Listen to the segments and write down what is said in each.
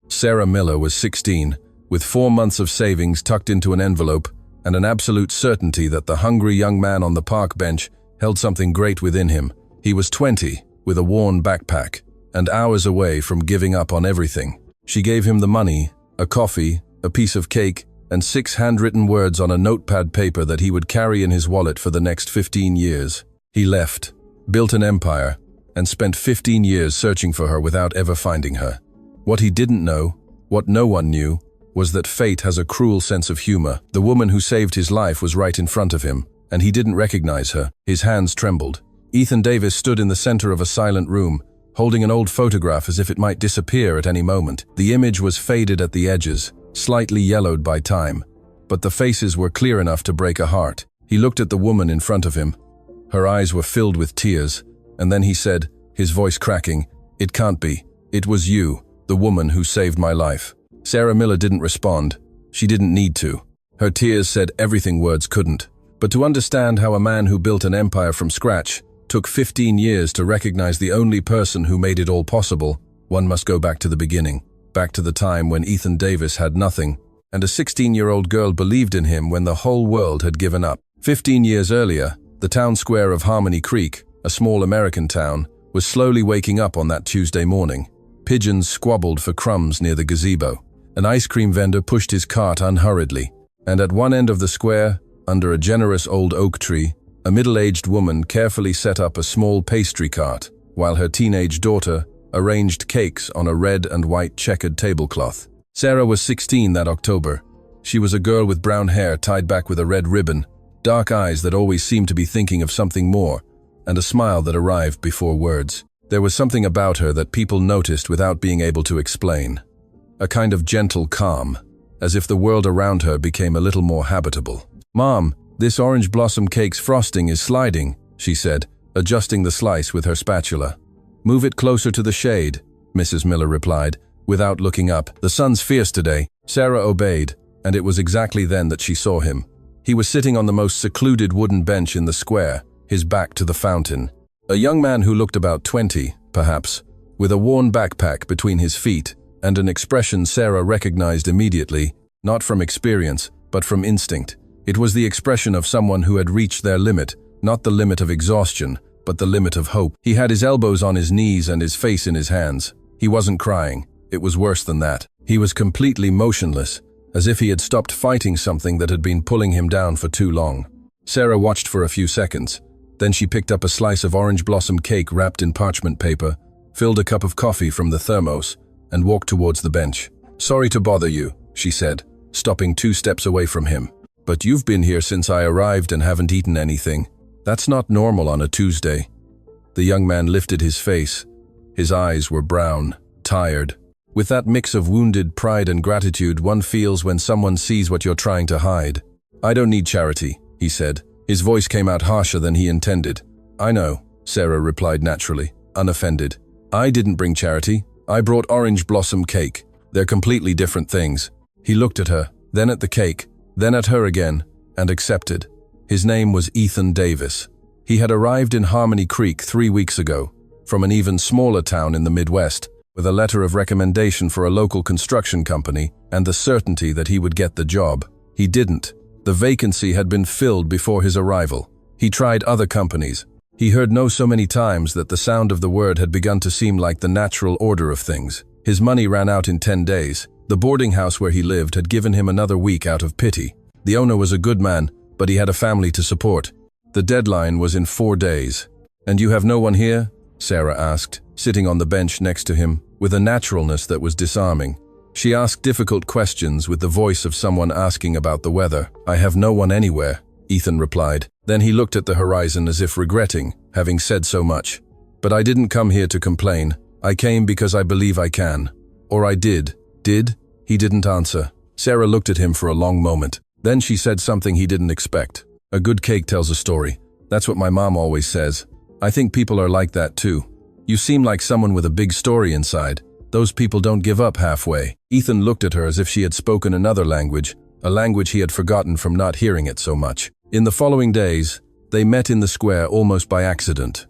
Sarah Miller was 16, with 4 months of savings tucked into an envelope and an absolute certainty that the hungry young man on the park bench held something great within him. He was 20, with a worn backpack, and hours away from giving up on everything. She gave him the money, a coffee, a piece of cake, and 6 handwritten words on a notepad paper that he would carry in his wallet for the next 15 years. He left, built an empire, and spent 15 years searching for her without ever finding her. What he didn't know, what no one knew, was that fate has a cruel sense of humor. The woman who saved his life was right in front of him, and he didn't recognize her. His hands trembled. Ethan Davis stood in the center of a silent room, holding an old photograph as if it might disappear at any moment. The image was faded at the edges, slightly yellowed by time, but the faces were clear enough to break a heart. He looked at the woman in front of him. Her eyes were filled with tears, and then he said, his voice cracking, "It can't be. It was you, the woman who saved my life." Sarah Miller didn't respond. She didn't need to. Her tears said everything words couldn't. But to understand how a man who built an empire from scratch took 15 years to recognize the only person who made it all possible, one must go back to the beginning, back to the time when Ethan Davis had nothing, and a 16-year-old girl believed in him when the whole world had given up. 15 years earlier, the town square of Harmony Creek, a small American town, was slowly waking up on that Tuesday morning. Pigeons squabbled for crumbs near the gazebo. An ice cream vendor pushed his cart unhurriedly, and at one end of the square, under a generous old oak tree, a middle-aged woman carefully set up a small pastry cart, while her teenage daughter arranged cakes on a red and white checkered tablecloth. Sarah was 16 that October. She was a girl with brown hair tied back with a red ribbon, dark eyes that always seemed to be thinking of something more, and a smile that arrived before words. There was something about her that people noticed without being able to explain. A kind of gentle calm, as if the world around her became a little more habitable. "Mom, this orange blossom cake's frosting is sliding," she said, adjusting the slice with her spatula. "Move it closer to the shade," Mrs. Miller replied, without looking up. "The sun's fierce today." Sarah obeyed, and it was exactly then that she saw him. He was sitting on the most secluded wooden bench in the square, his back to the fountain. A young man who looked about 20, perhaps, with a worn backpack between his feet, and an expression Sarah recognized immediately, not from experience, but from instinct. It was the expression of someone who had reached their limit, not the limit of exhaustion, but the limit of hope. He had his elbows on his knees and his face in his hands. He wasn't crying. It was worse than that. He was completely motionless, as if he had stopped fighting something that had been pulling him down for too long. Sarah watched for a few seconds. Then she picked up a slice of orange blossom cake wrapped in parchment paper, filled a cup of coffee from the thermos, and walked towards the bench. "Sorry to bother you," she said, stopping 2 steps away from him. "But you've been here since I arrived and haven't eaten anything. That's not normal on a Tuesday." The young man lifted his face. His eyes were brown, tired. With that mix of wounded pride and gratitude one feels when someone sees what you're trying to hide. "I don't need charity," he said. His voice came out harsher than he intended. "I know," Sarah replied naturally, unoffended. "I didn't bring charity. I brought orange blossom cake. They're completely different things." He looked at her, then at the cake, then at her again, and accepted. His name was Ethan Davis. He had arrived in Harmony Creek 3 weeks ago, from an even smaller town in the Midwest, with a letter of recommendation for a local construction company and the certainty that he would get the job. He didn't. The vacancy had been filled before his arrival. He tried other companies. He heard no so many times that the sound of the word had begun to seem like the natural order of things. His money ran out in 10 days. The boarding house where he lived had given him another week out of pity. The owner was a good man, but he had a family to support. The deadline was in 4 days. "And you have no one here?" Sarah asked, sitting on the bench next to him, with a naturalness that was disarming. She asked difficult questions with the voice of someone asking about the weather. "I have no one anywhere," Ethan replied. Then he looked at the horizon as if regretting having said so much. "But I didn't come here to complain. I came because I believe I can. Or I did." "Did?" He didn't answer. Sarah looked at him for a long moment. Then she said something he didn't expect. "A good cake tells a story. That's what my mom always says. I think people are like that too. You seem like someone with a big story inside. Those people don't give up halfway." Ethan looked at her as if she had spoken another language, a language he had forgotten from not hearing it so much. In the following days, they met in the square almost by accident,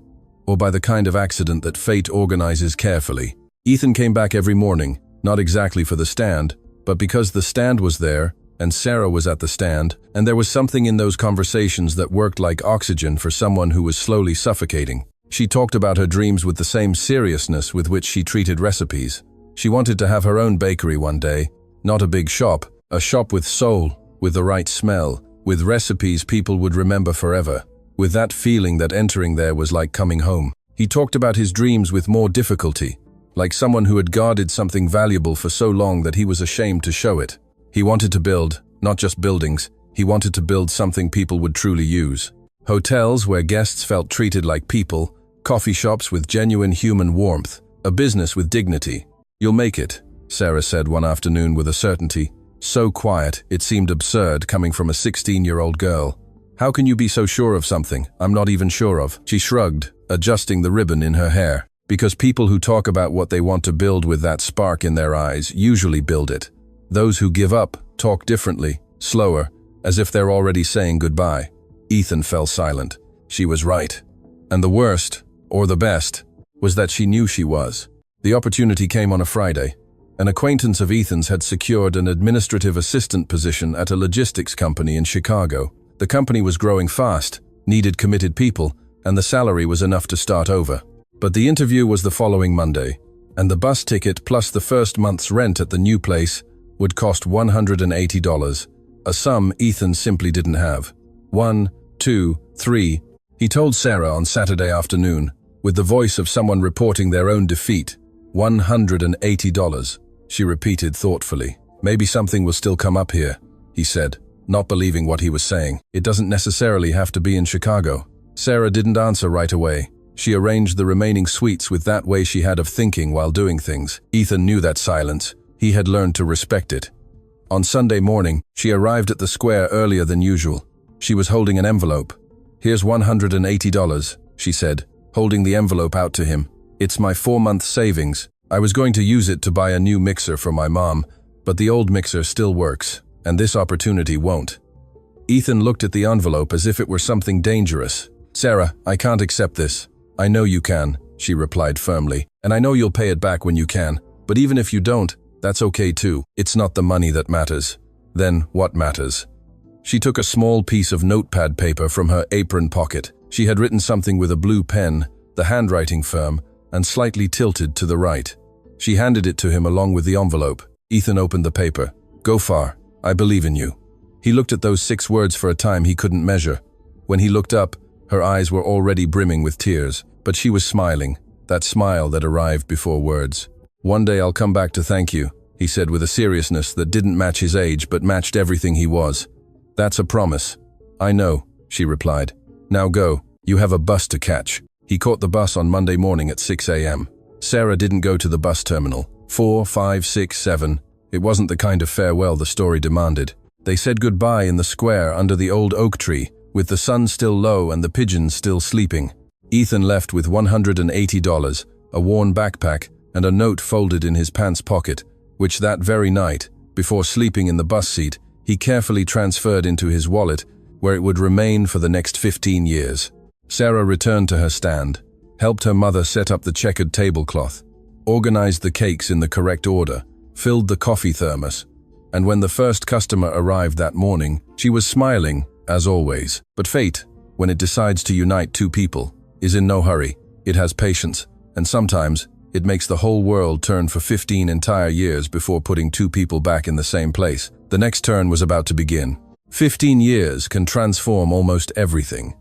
or by the kind of accident that fate organizes carefully. Ethan came back every morning, Not exactly for the stand, but because the stand was there, and Sarah was at the stand, and there was something in those conversations that worked like oxygen for someone who was slowly suffocating. She talked about her dreams with the same seriousness with which she treated recipes. She wanted to have her own bakery one day, not a big shop, a shop with soul, with the right smell, with recipes people would remember forever, with that feeling that entering there was like coming home. He talked about his dreams with more difficulty, like someone who had guarded something valuable for so long that he was ashamed to show it. He wanted to build, not just buildings, he wanted to build something people would truly use. Hotels where guests felt treated like people, coffee shops with genuine human warmth, a business with dignity. "You'll make it," Sarah said one afternoon with a certainty, so quiet it seemed absurd coming from a 16-year-old girl. "How can you be so sure of something I'm not even sure of?" She shrugged, adjusting the ribbon in her hair. "Because people who talk about what they want to build with that spark in their eyes usually build it. Those who give up talk differently, slower, as if they're already saying goodbye." Ethan fell silent. She was right. And the worst, or the best, was that she knew she was. The opportunity came on a Friday. An acquaintance of Ethan's had secured an administrative assistant position at a logistics company in Chicago. The company was growing fast, needed committed people, and the salary was enough to start over. But the interview was the following Monday, and the bus ticket plus the first month's rent at the new place would cost $180, a sum Ethan simply didn't have. 1, 2, 3, he told Sarah on Saturday afternoon, with the voice of someone reporting their own defeat. $180, she repeated thoughtfully. "Maybe something will still come up here," he said, not believing what he was saying. "It doesn't necessarily have to be in Chicago." Sarah didn't answer right away. She arranged the remaining sweets with that way she had of thinking while doing things. Ethan knew that silence. He had learned to respect it. On Sunday morning, she arrived at the square earlier than usual. She was holding an envelope. "Here's $180, she said, holding the envelope out to him. "It's my 4-month savings. I was going to use it to buy a new mixer for my mom, but the old mixer still works, and this opportunity won't." Ethan looked at the envelope as if it were something dangerous. "Sarah, I can't accept this." "I know you can," she replied firmly, "and I know you'll pay it back when you can. But even if you don't, that's okay too. It's not the money that matters." "Then what matters?" She took a small piece of notepad paper from her apron pocket. She had written something with a blue pen, the handwriting firm, and slightly tilted to the right. She handed it to him along with the envelope. Ethan opened the paper. "Go far. I believe in you." He looked at those 6 words for a time he couldn't measure. When he looked up, her eyes were already brimming with tears, but she was smiling, that smile that arrived before words. "One day I'll come back to thank you," he said with a seriousness that didn't match his age but matched everything he was. "That's a promise." "I know," she replied. "Now go. You have a bus to catch." He caught the bus on Monday morning at 6 a.m. Sarah didn't go to the bus terminal. 4, 5, 6, 7. It wasn't the kind of farewell the story demanded. They said goodbye in the square under the old oak tree, with the sun still low and the pigeons still sleeping. Ethan left with $180, a worn backpack, and a note folded in his pants pocket, which that very night, before sleeping in the bus seat, he carefully transferred into his wallet, where it would remain for the next 15 years. Sarah returned to her stand, helped her mother set up the checkered tablecloth, organized the cakes in the correct order, filled the coffee thermos, and when the first customer arrived that morning, she was smiling, as always. But fate, when it decides to unite 2 people, is in no hurry. It has patience, and sometimes it makes the whole world turn for 15 entire years before putting 2 people back in the same place. The next turn was about to begin. 15 years can transform almost everything.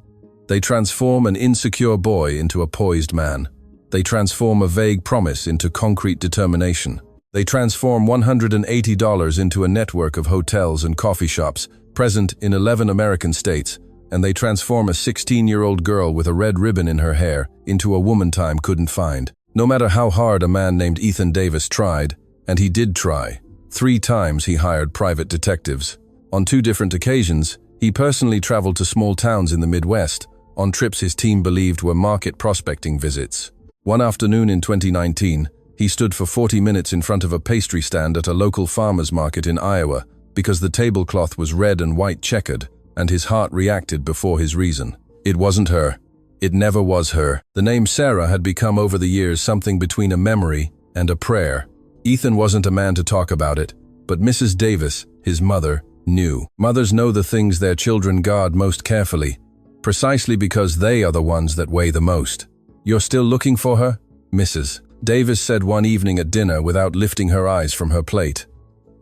They transform an insecure boy into a poised man. They transform a vague promise into concrete determination. They transform $180 into a network of hotels and coffee shops, present in 11 American states, and they transform a 16-year-old girl with a red ribbon in her hair into a woman time couldn't find. No matter how hard a man named Ethan Davis tried, and he did try, 3 times he hired private detectives. On 2 different occasions, he personally traveled to small towns in the Midwest, on trips his team believed were market prospecting visits. One afternoon in 2019, he stood for 40 minutes in front of a pastry stand at a local farmer's market in Iowa because the tablecloth was red and white checkered, and his heart reacted before his reason. It wasn't her. It never was her. The name Sarah had become over the years something between a memory and a prayer. Ethan wasn't a man to talk about it, but Mrs. Davis, his mother, knew. Mothers know the things their children guard most carefully, precisely because they are the ones that weigh the most. "You're still looking for her?" Mrs. Davis said one evening at dinner without lifting her eyes from her plate.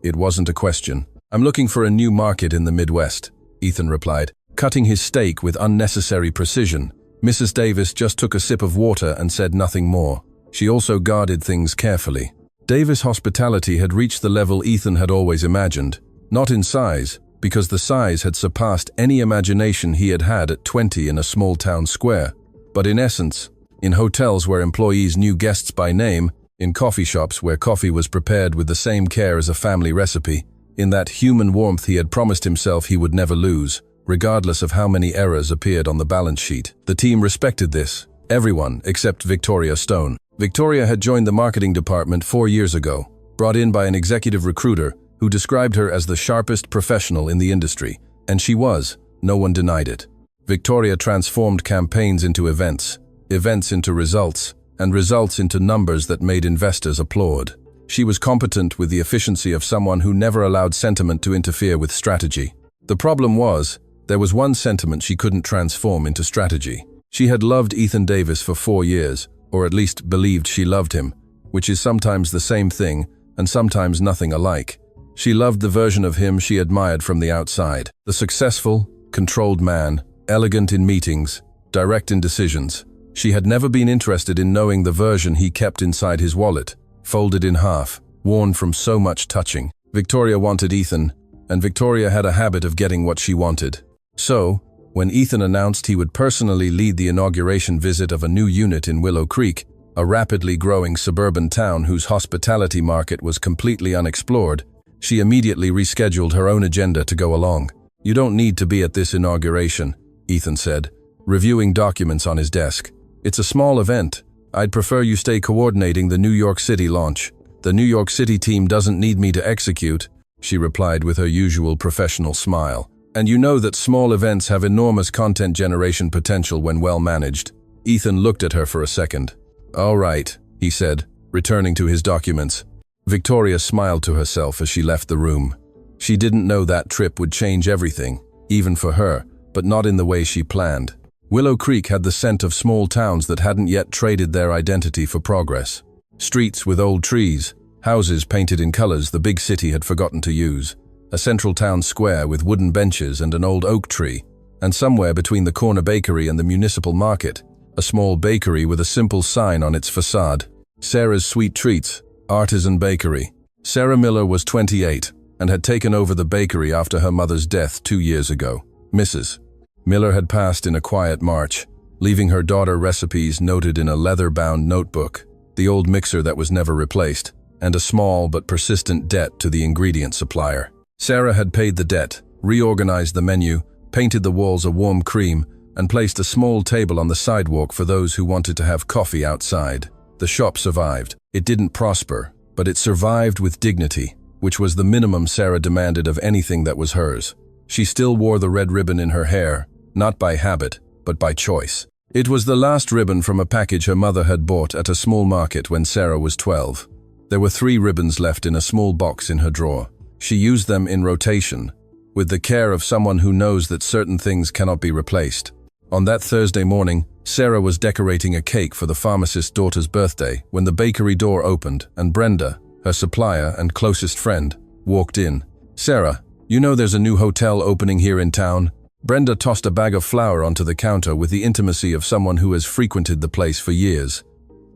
It wasn't a question. "I'm looking for a new market in the Midwest," Ethan replied, cutting his steak with unnecessary precision. Mrs. Davis just took a sip of water and said nothing more. She also guarded things carefully. Davis' hospitality had reached the level Ethan had always imagined. Not in size, because the size had surpassed any imagination he had had at 20 in a small town square, but in essence, in hotels where employees knew guests by name, in coffee shops where coffee was prepared with the same care as a family recipe, in that human warmth he had promised himself he would never lose, regardless of how many errors appeared on the balance sheet. The team respected this, everyone except Victoria Stone. Victoria had joined the marketing department 4 years ago, brought in by an executive recruiter who described her as the sharpest professional in the industry, and she was, no one denied it. Victoria transformed campaigns into events, events into results, and results into numbers that made investors applaud. She was competent with the efficiency of someone who never allowed sentiment to interfere with strategy. The problem was, there was one sentiment she couldn't transform into strategy. She had loved Ethan Davis for 4 years, or at least believed she loved him, which is sometimes the same thing and sometimes nothing alike. She loved the version of him she admired from the outside. The successful, controlled man, elegant in meetings, direct in decisions. She had never been interested in knowing the version he kept inside his wallet, folded in half, worn from so much touching. Victoria wanted Ethan, and Victoria had a habit of getting what she wanted. So, when Ethan announced he would personally lead the inauguration visit of a new unit in Willow Creek, a rapidly growing suburban town whose hospitality market was completely unexplored, she immediately rescheduled her own agenda to go along. "You don't need to be at this inauguration," Ethan said, reviewing documents on his desk. "It's a small event. I'd prefer you stay coordinating the New York City launch. The New York City team doesn't need me to execute," she replied with her usual professional smile. "And you know that small events have enormous content generation potential when well managed." Ethan looked at her for a second. "All right," he said, returning to his documents. Victoria smiled to herself as she left the room. She didn't know that trip would change everything, even for her, but not in the way she planned. Willow Creek had the scent of small towns that hadn't yet traded their identity for progress. Streets with old trees, houses painted in colors the big city had forgotten to use, a central town square with wooden benches and an old oak tree, and somewhere between the corner bakery and the municipal market, a small bakery with a simple sign on its facade, "Sarah's Sweet Treats, Artisan Bakery." Sarah Miller was 28 and had taken over the bakery after her mother's death 2 years ago. Mrs. Miller had passed in a quiet march, leaving her daughter recipes noted in a leather-bound notebook, the old mixer that was never replaced, and a small but persistent debt to the ingredient supplier. Sarah had paid the debt, reorganized the menu, painted the walls a warm cream, and placed a small table on the sidewalk for those who wanted to have coffee outside. The shop survived. It didn't prosper, but it survived with dignity, which was the minimum Sarah demanded of anything that was hers. She still wore the red ribbon in her hair, not by habit, but by choice. It was the last ribbon from a package her mother had bought at a small market when Sarah was 12. There were 3 ribbons left in a small box in her drawer. She used them in rotation, with the care of someone who knows that certain things cannot be replaced. On that Thursday morning, Sarah was decorating a cake for the pharmacist's daughter's birthday when the bakery door opened and Brenda, her supplier and closest friend, walked in. "Sarah, you know there's a new hotel opening here in town?" Brenda tossed a bag of flour onto the counter with the intimacy of someone who has frequented the place for years.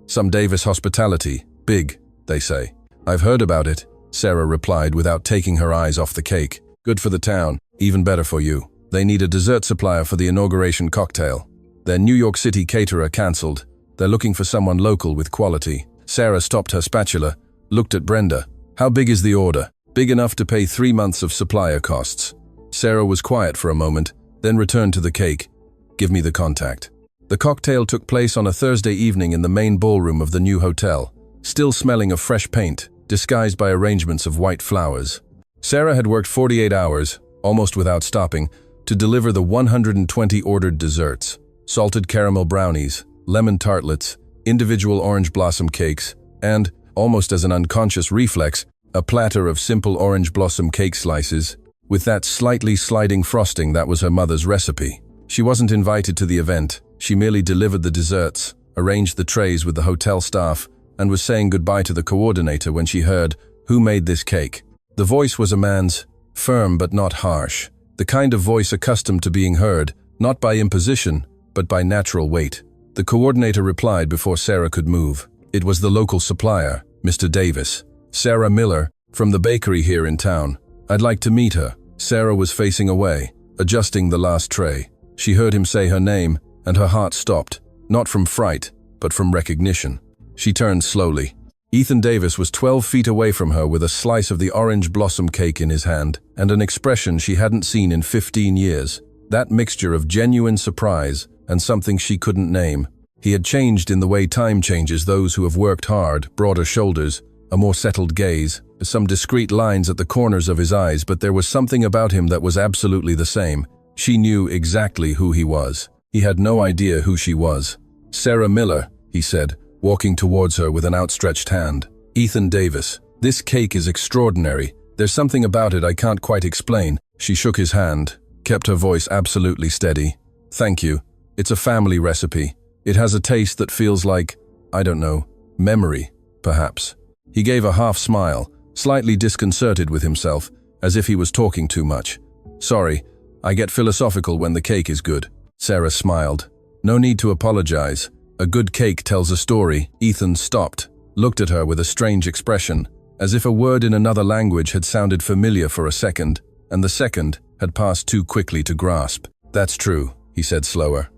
"Some Davis hospitality. Big, they say." "I've heard about it," Sarah replied without taking her eyes off the cake. "Good for the town, even better for you. They need a dessert supplier for the inauguration cocktail. Their New York City caterer cancelled. They're looking for someone local with quality." Sarah stopped her spatula, looked at Brenda. "How big is the order?" "Big enough to pay 3 months of supplier costs." Sarah was quiet for a moment, then returned to the cake. "Give me the contact." The cocktail took place on a Thursday evening in the main ballroom of the new hotel, still smelling of fresh paint, disguised by arrangements of white flowers. Sarah had worked 48 hours, almost without stopping, to deliver the 120 ordered desserts, salted caramel brownies, lemon tartlets, individual orange blossom cakes, and, almost as an unconscious reflex, a platter of simple orange blossom cake slices, with that slightly sliding frosting that was her mother's recipe. She wasn't invited to the event, she merely delivered the desserts, arranged the trays with the hotel staff, and was saying goodbye to the coordinator when she heard, "Who made this cake?" The voice was a man's, firm but not harsh, the kind of voice accustomed to being heard, not by imposition, but by natural weight. The coordinator replied before Sarah could move. It was the local supplier, Mr. Davis. "Sarah Miller, from the bakery here in town. I'd like to meet her." Sarah was facing away, adjusting the last tray. She heard him say her name, and her heart stopped, not from fright, but from recognition. She turned slowly. Ethan Davis was 12 feet away from her with a slice of the orange blossom cake in his hand, and an expression she hadn't seen in 15 years. That mixture of genuine surprise and something she couldn't name. He had changed in the way time changes those who have worked hard, broader shoulders, a more settled gaze, some discreet lines at the corners of his eyes, but there was something about him that was absolutely the same. She knew exactly who he was. He had no idea who she was. "Sarah Miller," he said, walking towards her with an outstretched hand. "Ethan Davis, this cake is extraordinary. There's something about it I can't quite explain." She shook his hand, kept her voice absolutely steady. "Thank you. It's a family recipe. It has a taste that feels like, I don't know, memory, perhaps." He gave a half smile, slightly disconcerted with himself, as if he was talking too much. "Sorry, I get philosophical when the cake is good." Sarah smiled. "No need to apologize. A good cake tells a story." Ethan stopped, looked at her with a strange expression, as if a word in another language had sounded familiar for a second, and the second had passed too quickly to grasp. "That's true," he said slower.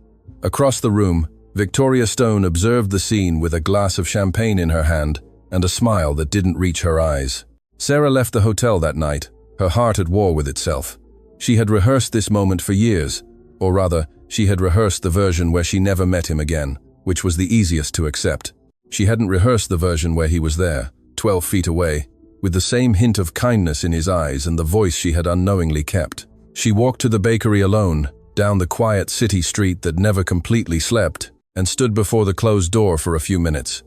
Across the room, Victoria Stone observed the scene with a glass of champagne in her hand and a smile that didn't reach her eyes. Sarah left the hotel that night, her heart at war with itself. She had rehearsed this moment for years, or rather, she had rehearsed the version where she never met him again, which was the easiest to accept. She hadn't rehearsed the version where he was there, 12 feet away, with the same hint of kindness in his eyes and the voice she had unknowingly kept. She walked to the bakery alone, down the quiet city street that never completely slept, and stood before the closed door for a few minutes.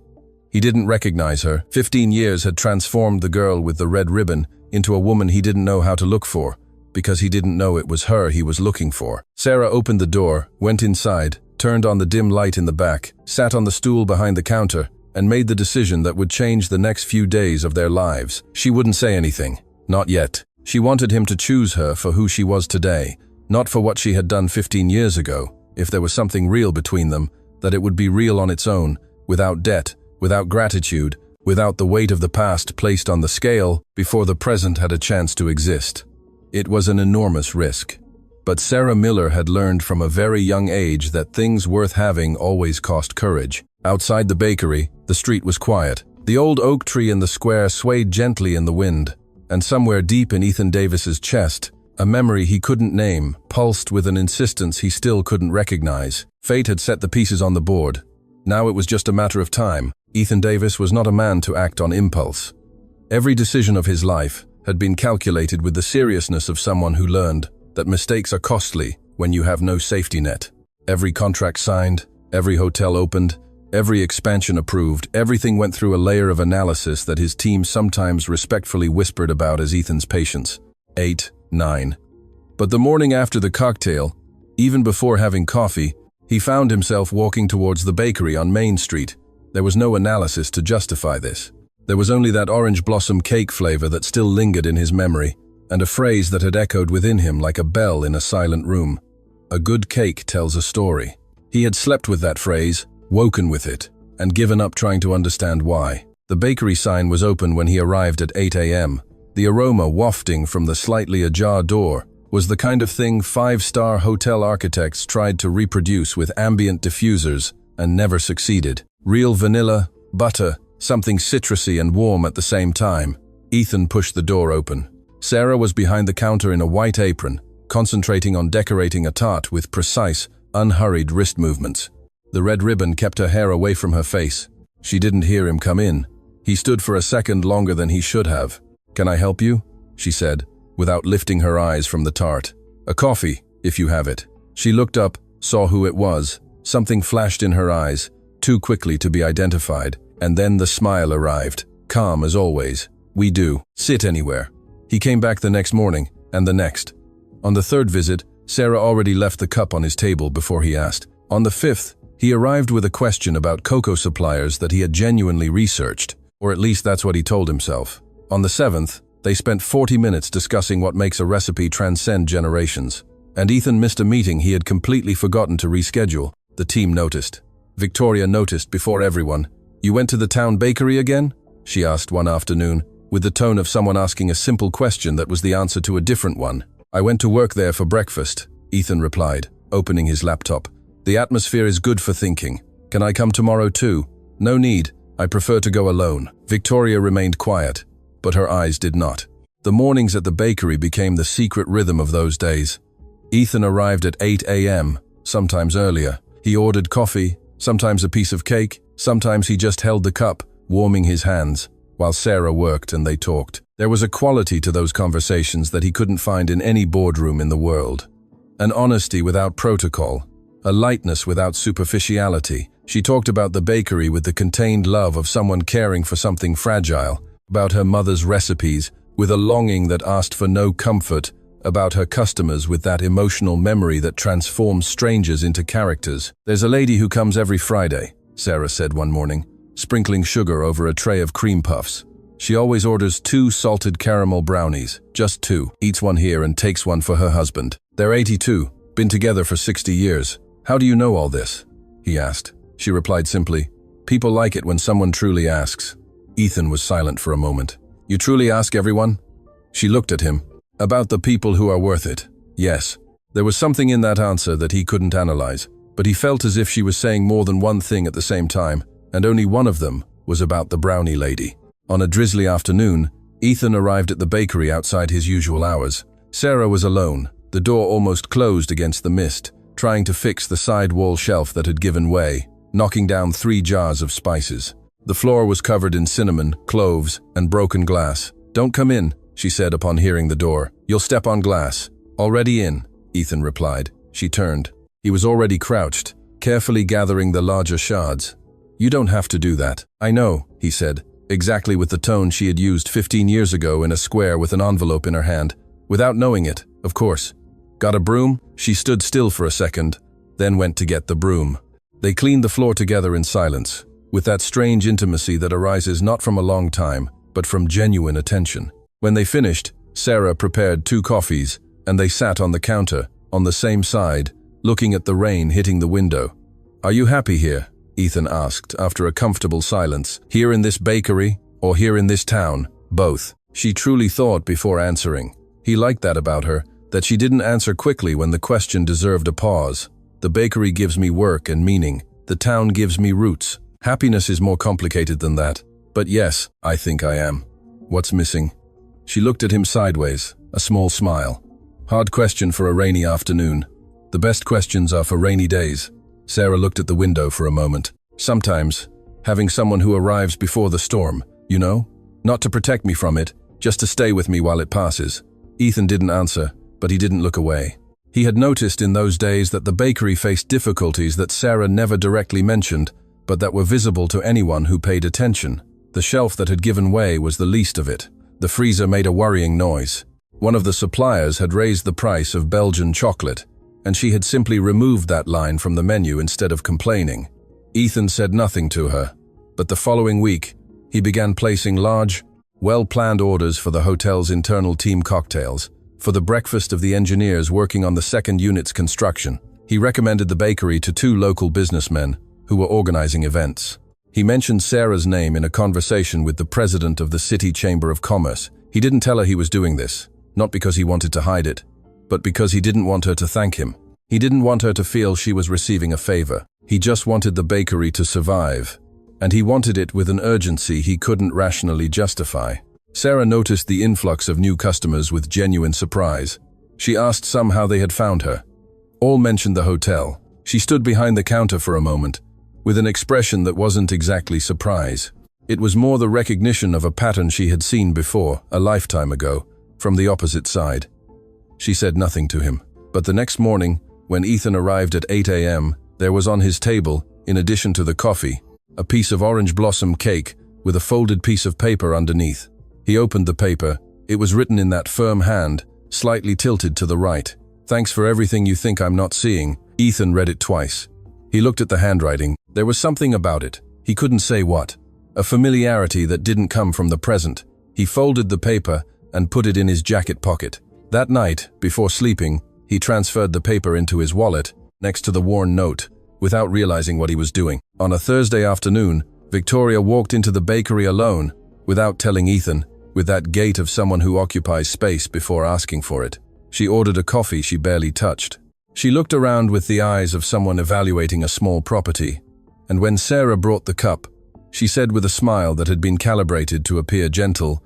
He didn't recognize her. 15 years had transformed the girl with the red ribbon into a woman he didn't know how to look for, because he didn't know it was her he was looking for. Sarah opened the door, went inside, turned on the dim light in the back, sat on the stool behind the counter, and made the decision that would change the next few days of their lives. She wouldn't say anything. Not yet. She wanted him to choose her for who she was today, not for what she had done 15 years ago. If there was something real between them, that it would be real on its own, without debt, without gratitude, without the weight of the past placed on the scale before the present had a chance to exist. It was an enormous risk. But Sarah Miller had learned from a very young age that things worth having always cost courage. Outside the bakery, the street was quiet. The old oak tree in the square swayed gently in the wind, and somewhere deep in Ethan Davis's chest, a memory he couldn't name pulsed with an insistence he still couldn't recognize. Fate had set the pieces on the board. Now it was just a matter of time. Ethan Davis was not a man to act on impulse. Every decision of his life had been calculated with the seriousness of someone who learned that mistakes are costly when you have no safety net. Every contract signed, every hotel opened, every expansion approved, everything went through a layer of analysis that his team sometimes respectfully whispered about as Ethan's patience. 8, 9. But the morning after the cocktail, even before having coffee, he found himself walking towards the bakery on Main Street. There was no analysis to justify this. There was only that orange blossom cake flavor that still lingered in his memory, and a phrase that had echoed within him like a bell in a silent room. A good cake tells a story. He had slept with that phrase, woken with it, and given up trying to understand why. The bakery sign was open when he arrived at 8 a.m. The aroma wafting from the slightly ajar door was the kind of thing five-star hotel architects tried to reproduce with ambient diffusers and never succeeded. Real vanilla, butter, something citrusy and warm at the same time. Ethan pushed the door open. Sarah was behind the counter in a white apron, concentrating on decorating a tart with precise, unhurried wrist movements. The red ribbon kept her hair away from her face. She didn't hear him come in. He stood for a second longer than he should have. "Can I help you?" she said, without lifting her eyes from the tart. "A coffee, if you have it." She looked up, saw who it was. Something flashed in her eyes, too quickly to be identified, and then the smile arrived. calm as always. "We do. Sit anywhere." He came back the next morning, and the next. On the third visit, Sarah already left the cup on his table before he asked. On the fifth, he arrived with a question about cocoa suppliers that he had genuinely researched, or at least that's what he told himself. On the seventh, they spent 40 minutes discussing what makes a recipe transcend generations. And Ethan missed a meeting he had completely forgotten to reschedule. The team noticed. Victoria noticed before everyone. "You went to the town bakery again?" she asked one afternoon, with the tone of someone asking a simple question that was the answer to a different one. "I went to work there for breakfast," Ethan replied, opening his laptop. "The atmosphere is good for thinking. Can I come tomorrow too?" "No need. I prefer to go alone." Victoria remained quiet, but her eyes did not. The mornings at the bakery became the secret rhythm of those days. Ethan arrived at 8 a.m., sometimes earlier. He ordered coffee, sometimes a piece of cake, sometimes he just held the cup, warming his hands, while Sarah worked and they talked. There was a quality to those conversations that he couldn't find in any boardroom in the world. An honesty without protocol, a lightness without superficiality. She talked about the bakery with the contained love of someone caring for something fragile, about her mother's recipes with a longing that asked for no comfort, about her customers with that emotional memory that transforms strangers into characters. "There's a lady who comes every Friday," Sarah said one morning, sprinkling sugar over a tray of cream puffs. "She always orders 2 salted caramel brownies, just 2, eats one here and takes one for her husband. They're 82, been together for 60 years. How do you know all this?" he asked. She replied simply, "People like it when someone truly asks." Ethan was silent for a moment. "You truly ask everyone?" She looked at him. "About the people who are worth it. Yes." There was something in that answer that he couldn't analyze, but he felt as if she was saying more than one thing at the same time, and only one of them was about the brownie lady. On a drizzly afternoon, Ethan arrived at the bakery outside his usual hours. Sarah was alone, the door almost closed against the mist, trying to fix the side wall shelf that had given way, knocking down 3 jars of spices. The floor was covered in cinnamon, cloves, and broken glass. "Don't come in," she said upon hearing the door. "You'll step on glass." "Already in," Ethan replied. She turned. He was already crouched, carefully gathering the larger shards. "You don't have to do that." "I know," he said, exactly with the tone she had used 15 years ago in a square with an envelope in her hand. Without knowing it, of course. "Got a broom?" She stood still for a second, then went to get the broom. They cleaned the floor together in silence, with that strange intimacy that arises not from a long time, but from genuine attention. When they finished, Sarah prepared 2 coffees, and they sat on the counter, on the same side, looking at the rain hitting the window. "Are you happy here?" Ethan asked after a comfortable silence. "Here in this bakery, or here in this town?" "Both." She truly thought before answering. He liked that about her, that she didn't answer quickly when the question deserved a pause. "The bakery gives me work and meaning. The town gives me roots. Happiness is more complicated than that. But yes, I think I am." "What's missing?" She looked at him sideways, a small smile. "Hard question for a rainy afternoon. The best questions are for rainy days." Sarah looked at the window for a moment. "Sometimes, having someone who arrives before the storm, you know? Not to protect me from it, just to stay with me while it passes." Ethan didn't answer, but he didn't look away. He had noticed in those days that the bakery faced difficulties that Sarah never directly mentioned, but that were visible to anyone who paid attention. The shelf that had given way was the least of it. The freezer made a worrying noise. One of the suppliers had raised the price of Belgian chocolate, and she had simply removed that line from the menu instead of complaining. Ethan said nothing to her, but the following week, he began placing large, well-planned orders for the hotel's internal team cocktails, for the breakfast of the engineers working on the second unit's construction. He recommended the bakery to 2 local businessmen who were organizing events. He mentioned Sarah's name in a conversation with the president of the City Chamber of Commerce. He didn't tell her he was doing this, not because he wanted to hide it, but because he didn't want her to thank him. He didn't want her to feel she was receiving a favor. He just wanted the bakery to survive, and he wanted it with an urgency he couldn't rationally justify. Sarah noticed the influx of new customers with genuine surprise. She asked some how they had found her. All mentioned the hotel. She stood behind the counter for a moment, with an expression that wasn't exactly surprise. It was more the recognition of a pattern she had seen before, a lifetime ago, from the opposite side. She said nothing to him. But the next morning, when Ethan arrived at 8 a.m., there was on his table, in addition to the coffee, a piece of orange blossom cake with a folded piece of paper underneath. He opened the paper. It was written in that firm hand, slightly tilted to the right. "Thanks for everything you think I'm not seeing." Ethan read it twice. He looked at the handwriting. There was something about it. He couldn't say what. A familiarity that didn't come from the present. He folded the paper and put it in his jacket pocket. That night, before sleeping, he transferred the paper into his wallet, next to the worn note, without realizing what he was doing. On a Thursday afternoon, Victoria walked into the bakery alone, without telling Ethan, with that gait of someone who occupies space before asking for it. She ordered a coffee she barely touched. She looked around with the eyes of someone evaluating a small property, and when Sarah brought the cup, she said with a smile that had been calibrated to appear gentle,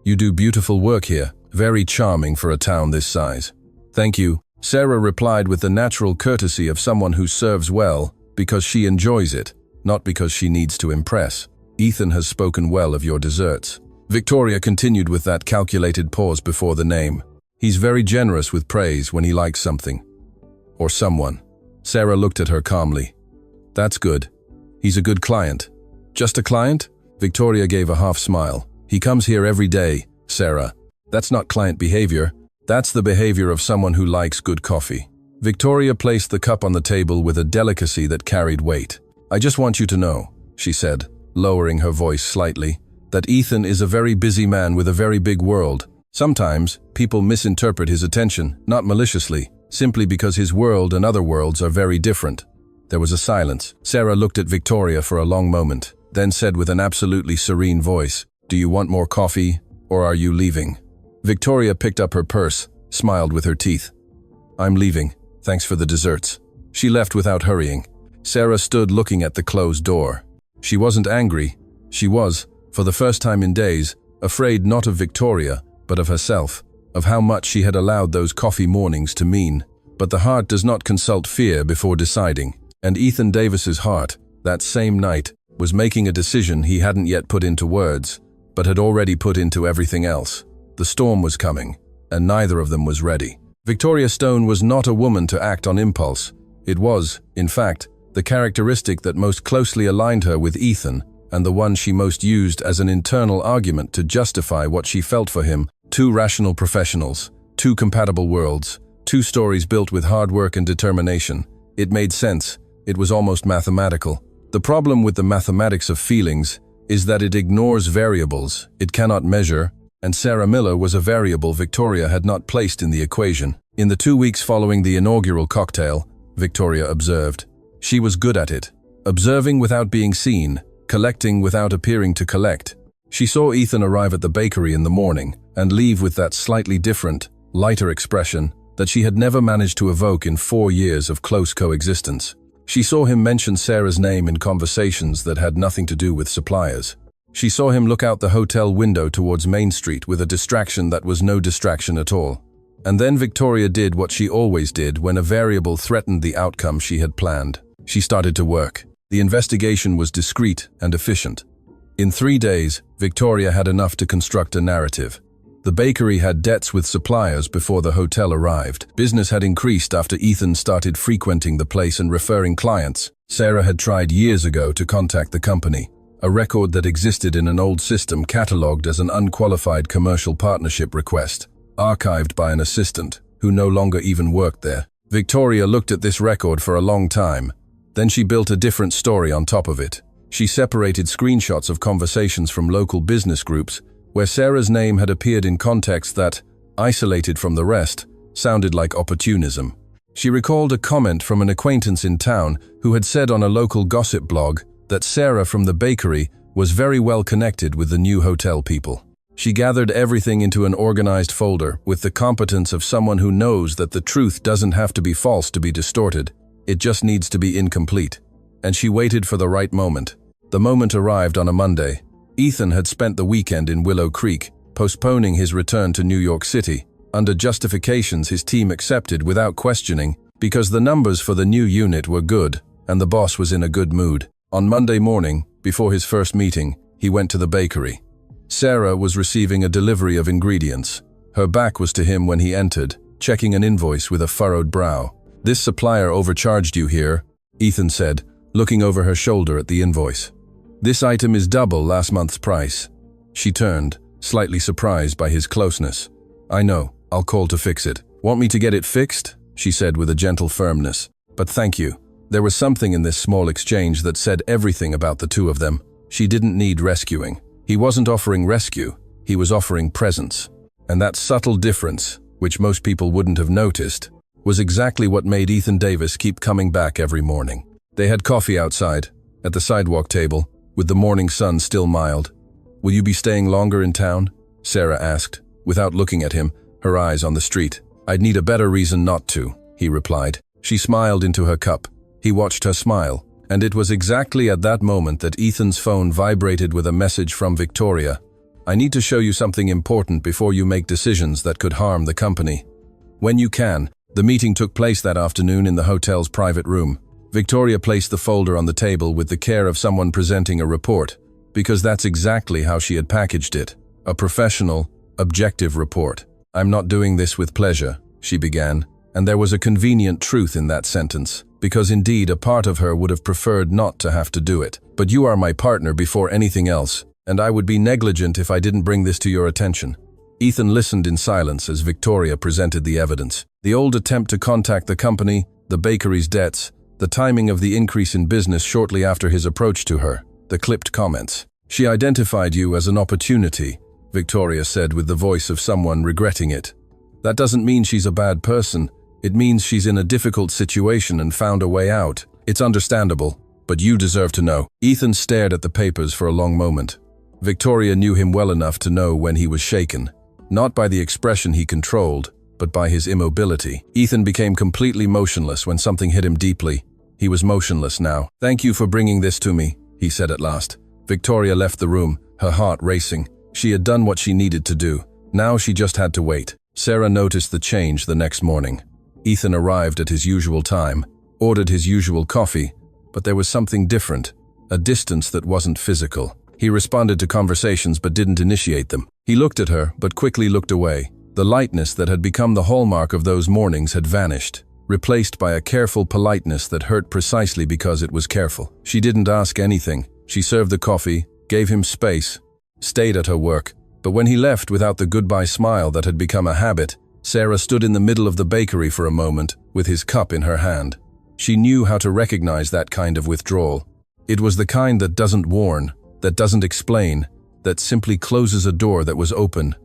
"You do beautiful work here, very charming for a town this size." "Thank you," Sarah replied with the natural courtesy of someone who serves well because she enjoys it, not because she needs to impress. "Ethan has spoken well of your desserts." Victoria continued with that calculated pause before the name. "He's very generous with praise when he likes something. Or someone." Sarah looked at her calmly. "That's good. He's a good client." "Just a client?" Victoria gave a half smile. "He comes here every day, Sarah. That's not client behavior. That's the behavior of someone who likes good coffee." Victoria placed the cup on the table with a delicacy that carried weight. "I just want you to know," she said, lowering her voice slightly, "that Ethan is a very busy man with a very big world. Sometimes, people misinterpret his attention, not maliciously, simply because his world and other worlds are very different." There was a silence. Sarah looked at Victoria for a long moment, then said with an absolutely serene voice, "Do you want more coffee, or are you leaving?" Victoria picked up her purse, smiled with her teeth. "I'm leaving. Thanks for the desserts." She left without hurrying. Sarah stood looking at the closed door. She wasn't angry. She was, for the first time in days, afraid not of Victoria, but of herself, of how much she had allowed those coffee mornings to mean. But the heart does not consult fear before deciding. And Ethan Davis's heart, that same night, was making a decision he hadn't yet put into words, but had already put into everything else. The storm was coming, and neither of them was ready. Victoria Stone was not a woman to act on impulse. It was, in fact, the characteristic that most closely aligned her with Ethan, and the one she most used as an internal argument to justify what she felt for him. Two rational professionals, two compatible worlds, two stories built with hard work and determination. It made sense. It was almost mathematical. The problem with the mathematics of feelings is that it ignores variables it cannot measure, and Sarah Miller was a variable Victoria had not placed in the equation. In the 2 weeks following the inaugural cocktail, Victoria observed. She was good at it. Observing without being seen, collecting without appearing to collect. She saw Ethan arrive at the bakery in the morning and leave with that slightly different, lighter expression that she had never managed to evoke in 4 years of close coexistence. She saw him mention Sarah's name in conversations that had nothing to do with suppliers. She saw him look out the hotel window towards Main Street with a distraction that was no distraction at all. And then Victoria did what she always did when a variable threatened the outcome she had planned. She started to work. The investigation was discreet and efficient. In 3 days, Victoria had enough to construct a narrative. The bakery had debts with suppliers before the hotel arrived. Business had increased after Ethan started frequenting the place and referring clients. Sarah had tried years ago to contact the company, a record that existed in an old system catalogued as an unqualified commercial partnership request, archived by an assistant who no longer even worked there. Victoria looked at this record for a long time. Then she built a different story on top of it. She separated screenshots of conversations from local business groups where Sarah's name had appeared in context that, isolated from the rest, sounded like opportunism. She recalled a comment from an acquaintance in town who had said on a local gossip blog that Sarah from the bakery was very well connected with the new hotel people. She gathered everything into an organized folder with the competence of someone who knows that the truth doesn't have to be false to be distorted. It just needs to be incomplete. And she waited for the right moment. The moment arrived on a Monday. Ethan had spent the weekend in Willow Creek, postponing his return to New York City, under justifications his team accepted without questioning, because the numbers for the new unit were good, and the boss was in a good mood. On Monday morning, before his first meeting, he went to the bakery. Sarah was receiving a delivery of ingredients. Her back was to him when he entered, checking an invoice with a furrowed brow. "This supplier overcharged you here," Ethan said, looking over her shoulder at the invoice. This item is double last month's price. She turned, slightly surprised by his closeness. I know, I'll call to fix it. Want me to get it fixed? She said with a gentle firmness. But thank you. There was something in this small exchange that said everything about the two of them. She didn't need rescuing. He wasn't offering rescue, he was offering presence. And that subtle difference, which most people wouldn't have noticed, was exactly what made Ethan Davis keep coming back every morning. They had coffee outside, at the sidewalk table, with the morning sun still mild. Will you be staying longer in town? Sarah asked, without looking at him, her eyes on the street. I'd need a better reason not to, he replied. She smiled into her cup. He watched her smile, and it was exactly at that moment that Ethan's phone vibrated with a message from Victoria. I need to show you something important before you make decisions that could harm the company. When you can. The meeting took place that afternoon in the hotel's private room. Victoria placed the folder on the table with the care of someone presenting a report, because that's exactly how she had packaged it. A professional, objective report. I'm not doing this with pleasure, she began, and there was a convenient truth in that sentence, because indeed a part of her would have preferred not to have to do it. But you are my partner before anything else, and I would be negligent if I didn't bring this to your attention. Ethan listened in silence as Victoria presented the evidence. The old attempt to contact the company, the bakery's debts, the timing of the increase in business shortly after his approach to her, the clipped comments. She identified you as an opportunity, Victoria said with the voice of someone regretting it. That doesn't mean she's a bad person. It means she's in a difficult situation and found a way out. It's understandable, but you deserve to know. Ethan stared at the papers for a long moment. Victoria knew him well enough to know when he was shaken. Not by the expression he controlled, but by his immobility. Ethan became completely motionless when something hit him deeply. He was motionless now. Thank you for bringing this to me, he said at last. Victoria left the room, her heart racing. She had done what she needed to do. Now she just had to wait. Sarah noticed the change the next morning. Ethan arrived at his usual time, ordered his usual coffee, but there was something different, a distance that wasn't physical. He responded to conversations but didn't initiate them. He looked at her but quickly looked away. The lightness that had become the hallmark of those mornings had vanished, replaced by a careful politeness that hurt precisely because it was careful. She didn't ask anything. She served the coffee, gave him space, stayed at her work. But when he left without the goodbye smile that had become a habit, Sarah stood in the middle of the bakery for a moment with his cup in her hand. She knew how to recognize that kind of withdrawal. It was the kind that doesn't warn, that doesn't explain, that simply closes a door that was open,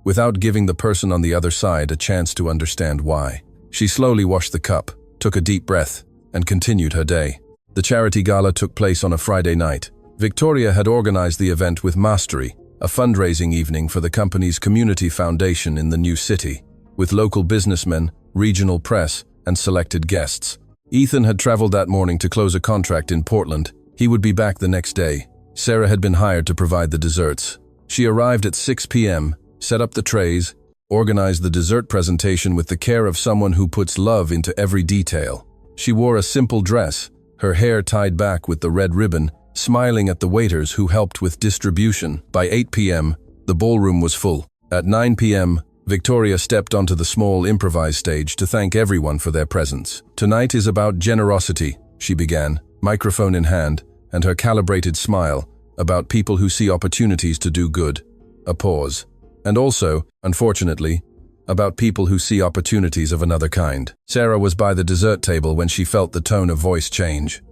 without giving the person on the other side a chance to understand why. She slowly washed the cup, took a deep breath, and continued her day. The charity gala took place on a Friday night. Victoria had organized the event with Mastery, a fundraising evening for the company's community foundation in the new city, with local businessmen, regional press, and selected guests. Ethan had traveled that morning to close a contract in Portland. He would be back the next day. Sarah had been hired to provide the desserts. She arrived at 6 p.m., set up the trays, organized the dessert presentation with the care of someone who puts love into every detail. She wore a simple dress, her hair tied back with the red ribbon, smiling at the waiters who helped with distribution. By 8 p.m., the ballroom was full. At 9 p.m., Victoria stepped onto the small improvised stage to thank everyone for their presence. Tonight is about generosity, she began, microphone in hand, and her calibrated smile, about people who see opportunities to do good. A pause. And also, unfortunately, about people who see opportunities of another kind. Sarah was by the dessert table when she felt the tone of voice change.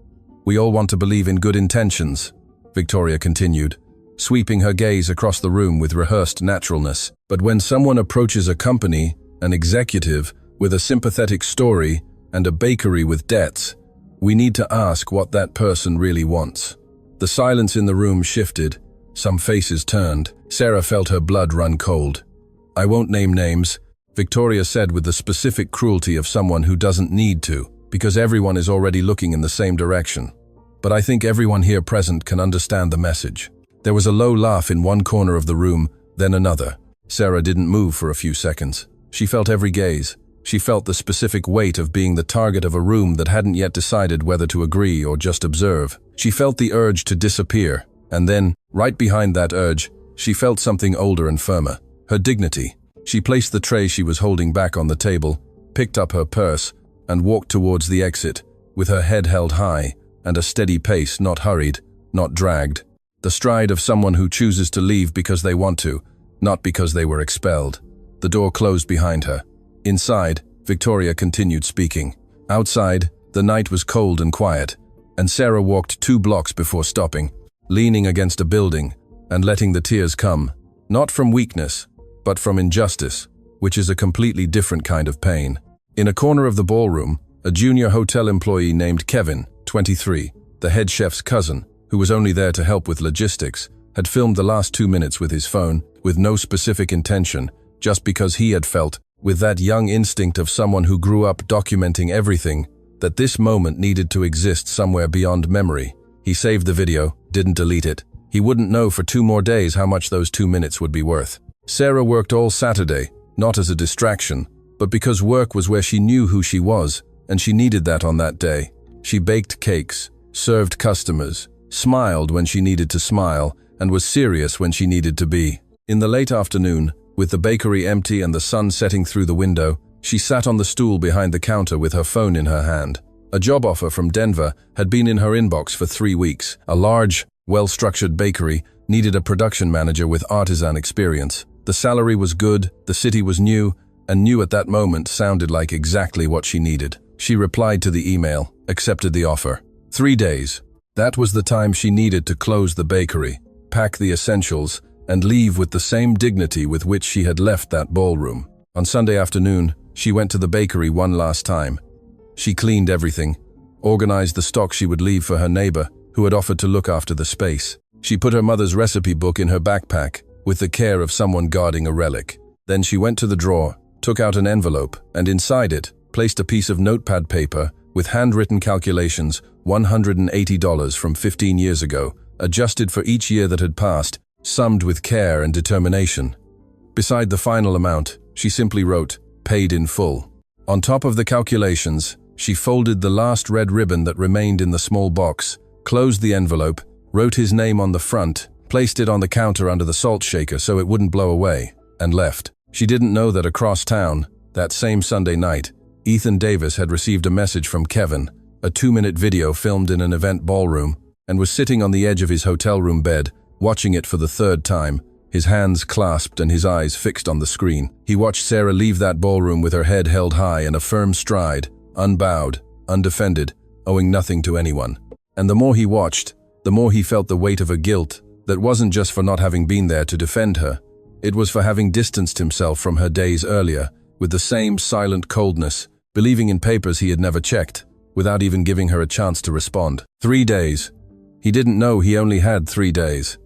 We all want to believe in good intentions, Victoria continued, sweeping her gaze across the room with rehearsed naturalness. But when someone approaches a company, an executive, with a sympathetic story and a bakery with debts, we need to ask what that person really wants. The silence in the room shifted. Some faces turned. Sarah felt her blood run cold. I won't name names, Victoria said with the specific cruelty of someone who doesn't need to, because everyone is already looking in the same direction. But I think everyone here present can understand the message. There was a low laugh in one corner of the room, then another. Sarah didn't move for a few seconds. She felt every gaze. She felt the specific weight of being the target of a room that hadn't yet decided whether to agree or just observe. She felt the urge to disappear, and then, right behind that urge, she felt something older and firmer. Her dignity. She placed the tray she was holding back on the table, picked up her purse, and walked towards the exit, with her head held high, and a steady pace, not hurried, not dragged. The stride of someone who chooses to leave because they want to, not because they were expelled. The door closed behind her. Inside, Victoria continued speaking. Outside, the night was cold and quiet, and Sarah walked 2 blocks before stopping, leaning against a building and letting the tears come, not from weakness, but from injustice, which is a completely different kind of pain. In a corner of the ballroom, a junior hotel employee named Kevin, 23, the head chef's cousin, who was only there to help with logistics, had filmed the last 2 minutes with his phone, with no specific intention, just because he had felt, with that young instinct of someone who grew up documenting everything, that this moment needed to exist somewhere beyond memory. He saved the video, didn't delete it. He wouldn't know for 2 more days how much those 2 minutes would be worth. Sarah worked all Saturday, not as a distraction, but because work was where she knew who she was, and she needed that on that day. She baked cakes, served customers, smiled when she needed to smile, and was serious when she needed to be. In the late afternoon, with the bakery empty and the sun setting through the window, she sat on the stool behind the counter with her phone in her hand. A job offer from Denver had been in her inbox for 3 weeks. A large, well-structured bakery needed a production manager with artisan experience. The salary was good, the city was new, and new at that moment sounded like exactly what she needed. She replied to the email, accepted the offer. 3 days. That was the time she needed to close the bakery, pack the essentials, and leave with the same dignity with which she had left that ballroom. On Sunday afternoon, she went to the bakery one last time. She cleaned everything, organized the stock she would leave for her neighbor, who had offered to look after the space. She put her mother's recipe book in her backpack, with the care of someone guarding a relic. Then she went to the drawer, took out an envelope, and inside it, placed a piece of notepad paper with handwritten calculations, $180 from 15 years ago, adjusted for each year that had passed, summed with care and determination. Beside the final amount, she simply wrote, "Paid in full." On top of the calculations, she folded the last red ribbon that remained in the small box, closed the envelope, wrote his name on the front, placed it on the counter under the salt shaker so it wouldn't blow away, and left. She didn't know that across town, that same Sunday night, Ethan Davis had received a message from Kevin, a 2-minute video filmed in an event ballroom, and was sitting on the edge of his hotel room bed, watching it for the 3rd time, his hands clasped and his eyes fixed on the screen. He watched Sarah leave that ballroom with her head held high and a firm stride, unbowed, undefended, owing nothing to anyone. And the more he watched, the more he felt the weight of a guilt that wasn't just for not having been there to defend her. It was for having distanced himself from her days earlier, with the same silent coldness, believing in papers he had never checked, without even giving her a chance to respond. 3 days. He didn't know he only had 3 days.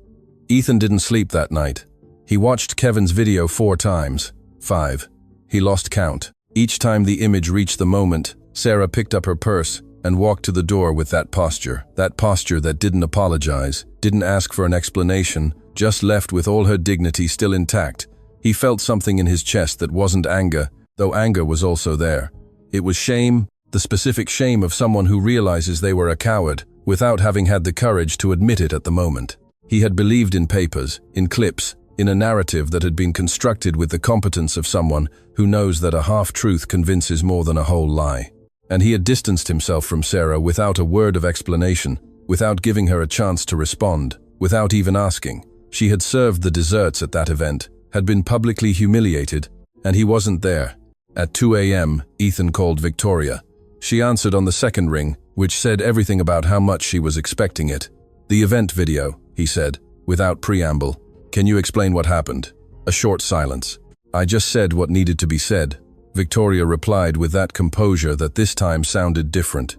Ethan didn't sleep that night. He watched Kevin's video 4 times. 5. He lost count. Each time the image reached the moment, Sarah picked up her purse and walked to the door with that posture that didn't apologize, didn't ask for an explanation, just left with all her dignity still intact. He felt something in his chest that wasn't anger, though anger was also there. It was shame, the specific shame of someone who realizes they were a coward, without having had the courage to admit it at the moment. He had believed in papers, in clips, in a narrative that had been constructed with the competence of someone who knows that a half-truth convinces more than a whole lie. And he had distanced himself from Sarah without a word of explanation, without giving her a chance to respond, without even asking. She had served the desserts at that event, had been publicly humiliated, and he wasn't there. At 2 a.m., Ethan called Victoria. She answered on the second ring, which said everything about how much she was expecting it. "The event video," he said, without preamble. "Can you explain what happened?" A short silence. "I just said what needed to be said," Victoria replied with that composure that this time sounded different.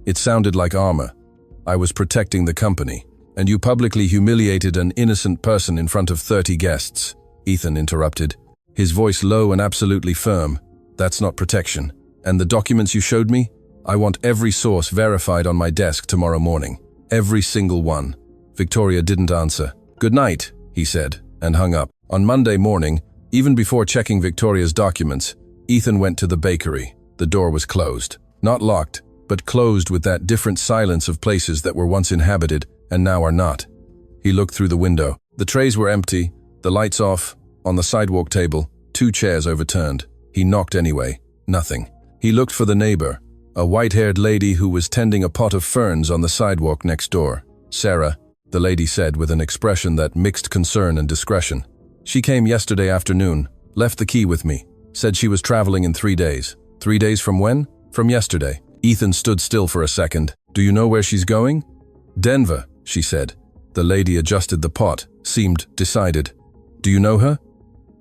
"It sounded like armor. I was protecting the company, and you publicly humiliated an innocent person in front of 30 guests," Ethan interrupted, his voice low and absolutely firm. "That's not protection. And the documents you showed me? I want every source verified on my desk tomorrow morning. Every single one." Victoria didn't answer. "Good night," he said, and hung up. On Monday morning, even before checking Victoria's documents, Ethan went to the bakery. The door was closed. Not locked, but closed with that different silence of places that were once inhabited and now are not. He looked through the window. The trays were empty, the lights off, on the sidewalk table, 2 chairs overturned. He knocked anyway. Nothing. He looked for the neighbor, a white-haired lady who was tending a pot of ferns on the sidewalk next door. "Sarah," the lady said with an expression that mixed concern and discretion. She came yesterday afternoon, left the key with me, said she was traveling in 3 days. 3 days from when? From yesterday. Ethan stood still for a second. Do you know where she's going? Denver, she said. The lady adjusted the pot, seemed decided. Do you know her?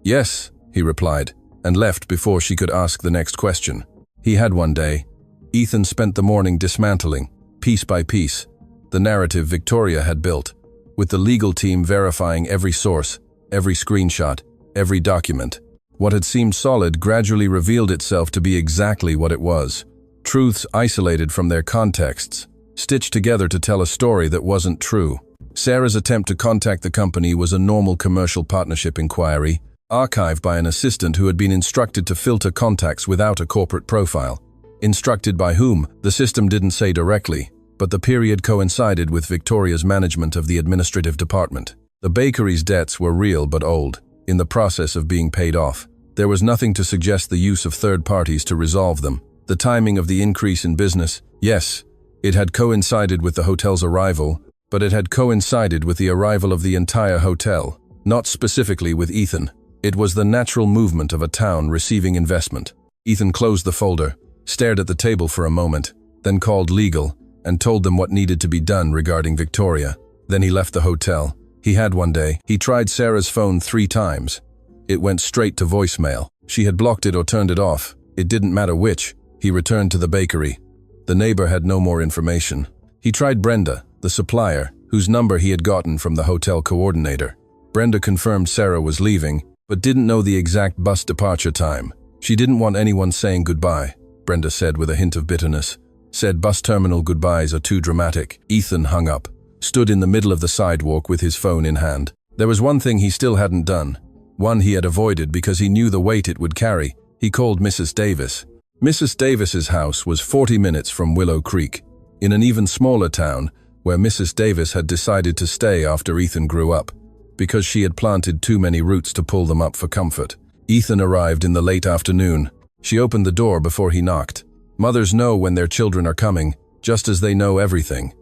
Yes, he replied, and left before she could ask the next question. He had one day. Ethan spent the morning dismantling, piece by piece, the narrative Victoria had built, with the legal team verifying every source, every screenshot, every document. What had seemed solid gradually revealed itself to be exactly what it was. Truths isolated from their contexts, stitched together to tell a story that wasn't true. Sarah's attempt to contact the company was a normal commercial partnership inquiry, archived by an assistant who had been instructed to filter contacts without a corporate profile. Instructed by whom, the system didn't say directly, but the period coincided with Victoria's management of the administrative department. The bakery's debts were real but old, in the process of being paid off. There was nothing to suggest the use of third parties to resolve them. The timing of the increase in business, yes, it had coincided with the hotel's arrival, but it had coincided with the arrival of the entire hotel, not specifically with Ethan. It was the natural movement of a town receiving investment. Ethan closed the folder, stared at the table for a moment, then called legal and told them what needed to be done regarding Victoria. Then he left the hotel. He had one day. He tried Sarah's phone 3 times. It went straight to voicemail. She had blocked it or turned it off. It didn't matter which. He returned to the bakery. The neighbor had no more information. He tried Brenda, the supplier, whose number he had gotten from the hotel coordinator. Brenda confirmed Sarah was leaving, but didn't know the exact bus departure time. She didn't want anyone saying goodbye, Brenda said with a hint of bitterness. Said bus terminal goodbyes are too dramatic. Ethan hung up, stood in the middle of the sidewalk with his phone in hand. There was one thing he still hadn't done, one he had avoided because he knew the weight it would carry. He called Mrs. Davis. Mrs. Davis's house was 40 minutes from Willow Creek, in an even smaller town where Mrs. Davis had decided to stay after Ethan grew up, because she had planted too many roots to pull them up for comfort. Ethan arrived in the late afternoon. She opened the door before he knocked. Mothers know when their children are coming, just as they know everything.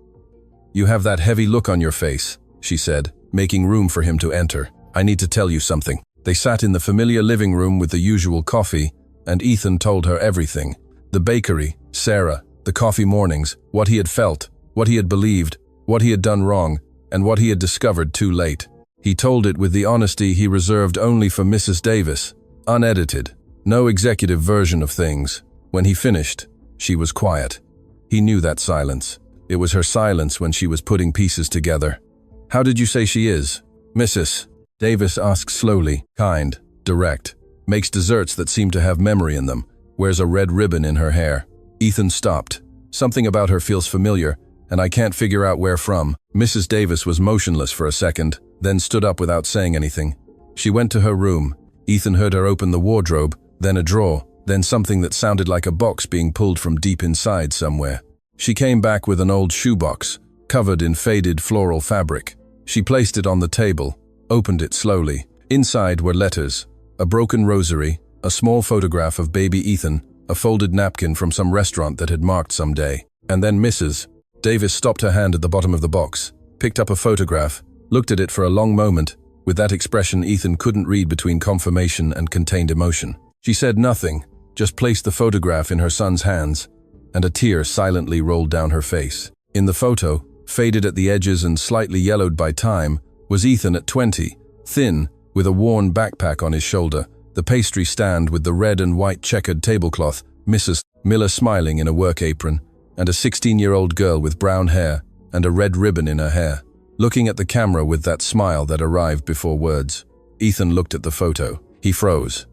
You have that heavy look on your face, she said, making room for him to enter. I need to tell you something. They sat in the familiar living room with the usual coffee, and Ethan told her everything. The bakery, Sarah, the coffee mornings, what he had felt, what he had believed, what he had done wrong, and what he had discovered too late. He told it with the honesty he reserved only for Mrs. Davis, unedited, no executive version of things. When he finished, she was quiet. He knew that silence. It was her silence when she was putting pieces together. How did you say she is? Mrs. Davis asked slowly, kind, direct. Makes desserts that seem to have memory in them. Wears a red ribbon in her hair. Ethan stopped. Something about her feels familiar, and I can't figure out where from. Mrs. Davis was motionless for a second, then stood up without saying anything. She went to her room. Ethan heard her open the wardrobe, then a drawer, then something that sounded like a box being pulled from deep inside somewhere. She came back with an old shoebox, covered in faded floral fabric. She placed it on the table, opened it slowly. Inside were letters, a broken rosary, a small photograph of baby Ethan, a folded napkin from some restaurant that had marked some day. And then Mrs. Davis stopped her hand at the bottom of the box, picked up a photograph, looked at it for a long moment. With that expression Ethan couldn't read between confirmation and contained emotion. She said nothing, just placed the photograph in her son's hands, and a tear silently rolled down her face. In the photo, faded at the edges and slightly yellowed by time, was Ethan at 20, thin, with a worn backpack on his shoulder, the pastry stand with the red and white checkered tablecloth, Mrs. Miller smiling in a work apron, and a 16-year-old girl with brown hair and a red ribbon in her hair, looking at the camera with that smile that arrived before words. Ethan looked at the photo. He froze.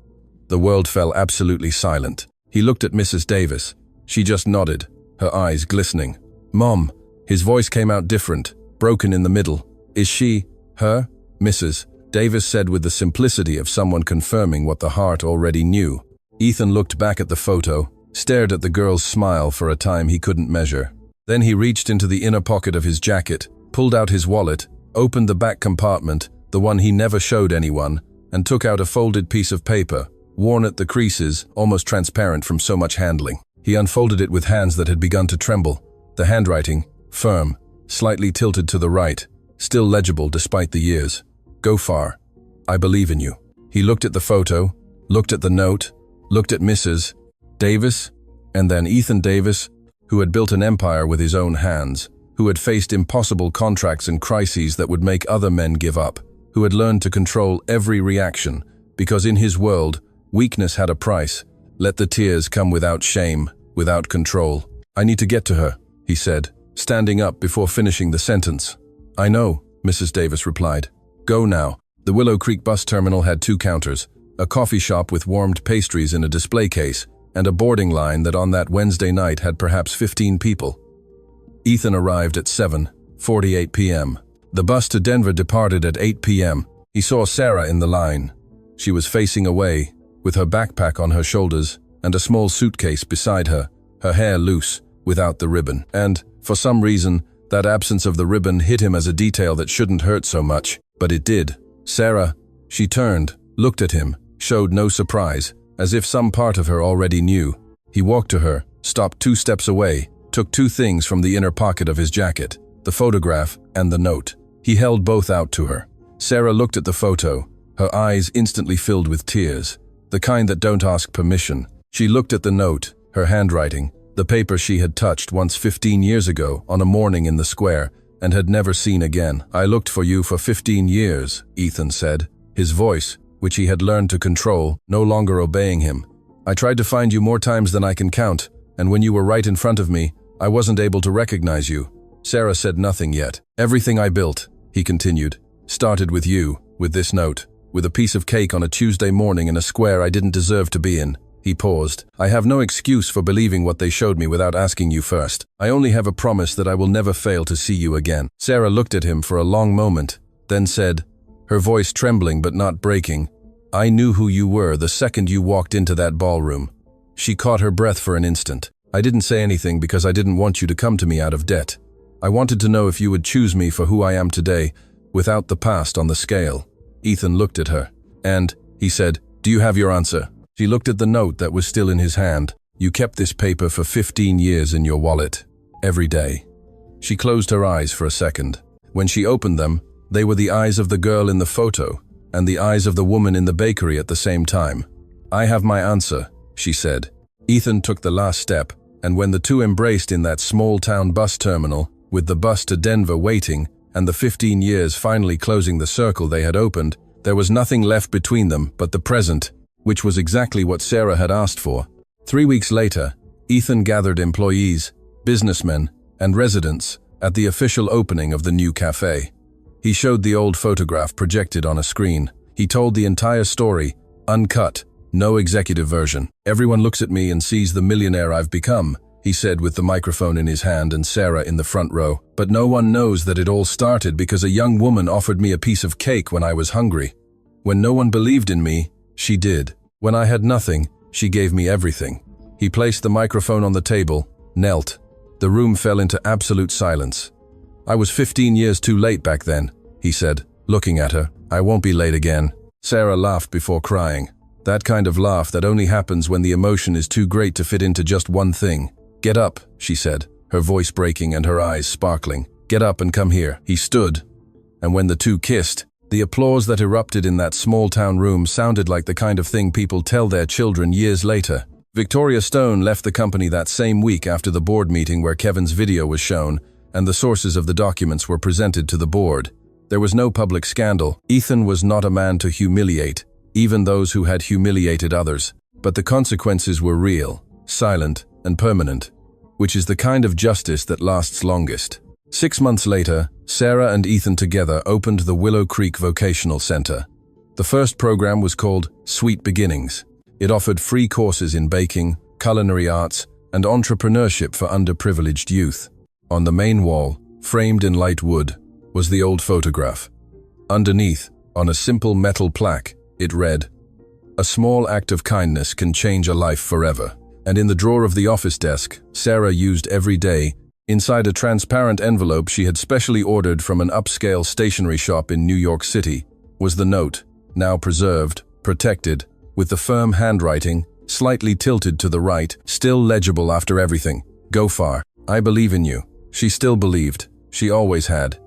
The world fell absolutely silent. He looked at Mrs. Davis. She just nodded, her eyes glistening. Mom. His voice came out different, broken in the middle. Is she, her? Mrs. Davis said with the simplicity of someone confirming what the heart already knew. Ethan looked back at the photo, stared at the girl's smile for a time he couldn't measure. Then he reached into the inner pocket of his jacket, pulled out his wallet, opened the back compartment, the one he never showed anyone, and took out a folded piece of paper, worn at the creases, almost transparent from so much handling. He unfolded it with hands that had begun to tremble. The handwriting, firm, slightly tilted to the right, still legible despite the years. Go far. I believe in you. He looked at the photo, looked at the note, looked at Mrs. Davis, and then Ethan Davis, who had built an empire with his own hands, who had faced impossible contracts and crises that would make other men give up, who had learned to control every reaction, because in his world, weakness had a price. Let the tears come without shame, without control. I need to get to her, he said, standing up before finishing the sentence. I know, Mrs. Davis replied. Go now. The Willow Creek bus terminal had 2 counters, a coffee shop with warmed pastries in a display case, and a boarding line that on that Wednesday night had perhaps 15 people. Ethan arrived at 7:48 p.m. The bus to Denver departed at 8 p.m. He saw Sarah in the line. She was facing away, with her backpack on her shoulders and a small suitcase beside her, her hair loose, without the ribbon. And, for some reason, that absence of the ribbon hit him as a detail that shouldn't hurt so much, but it did. Sarah, she turned, looked at him, showed no surprise, as if some part of her already knew. He walked to her, stopped 2 steps away, took 2 things from the inner pocket of his jacket, the photograph and the note. He held both out to her. Sarah looked at the photo, her eyes instantly filled with tears, the kind that don't ask permission. She looked at the note, her handwriting, the paper she had touched once 15 years ago on a morning in the square and had never seen again. I looked for you for 15 years, Ethan said, his voice, which he had learned to control, no longer obeying him. I tried to find you more times than I can count, and when you were right in front of me, I wasn't able to recognize you. Sarah said nothing yet. Everything I built, he continued, started with you, with this note, with a piece of cake on a Tuesday morning in a square I didn't deserve to be in. He paused. I have no excuse for believing what they showed me without asking you first. I only have a promise that I will never fail to see you again. Sarah looked at him for a long moment, then said, her voice trembling but not breaking, I knew who you were the second you walked into that ballroom. She caught her breath for an instant. I didn't say anything because I didn't want you to come to me out of debt. I wanted to know if you would choose me for who I am today, without the past on the scale. Ethan looked at her, and, he said, do you have your answer? She looked at the note that was still in his hand. You kept this paper for 15 years in your wallet, every day. She closed her eyes for a second. When she opened them, they were the eyes of the girl in the photo, and the eyes of the woman in the bakery at the same time. I have my answer, she said. Ethan took the last step, and when the two embraced in that small-town bus terminal, with the bus to Denver waiting, and the 15 years finally closing the circle they had opened, there was nothing left between them but the present, which was exactly what Sarah had asked for. 3 weeks later, Ethan gathered employees, businessmen, and residents at the official opening of the new cafe. He showed the old photograph projected on a screen. He told the entire story, uncut, no executive version. Everyone looks at me and sees the millionaire I've become, he said with the microphone in his hand and Sarah in the front row. But no one knows that it all started because a young woman offered me a piece of cake when I was hungry. When no one believed in me, she did. When I had nothing, she gave me everything. He placed the microphone on the table, knelt. The room fell into absolute silence. I was 15 years too late back then, he said, looking at her. I won't be late again. Sarah laughed before crying. That kind of laugh that only happens when the emotion is too great to fit into just one thing. Get up, she said, her voice breaking and her eyes sparkling. Get up and come here. He stood, and when the two kissed, the applause that erupted in that small-town room sounded like the kind of thing people tell their children years later. Victoria Stone left the company that same week after the board meeting where Kevin's video was shown and the sources of the documents were presented to the board. There was no public scandal. Ethan was not a man to humiliate, even those who had humiliated others. But the consequences were real, silent, and permanent, which is the kind of justice that lasts longest. 6 months later, Sarah and Ethan together opened the Willow Creek Vocational Center. The first program was called Sweet Beginnings. It offered free courses in baking, culinary arts, and entrepreneurship for underprivileged youth. On the main wall, framed in light wood, was the old photograph. Underneath, on a simple metal plaque, it read, "A small act of kindness can change a life forever." And in the drawer of the office desk, Sarah used every day, inside a transparent envelope she had specially ordered from an upscale stationery shop in New York City, was the note, now preserved, protected, with the firm handwriting, slightly tilted to the right, still legible after everything. Go far. I believe in you. She still believed. She always had.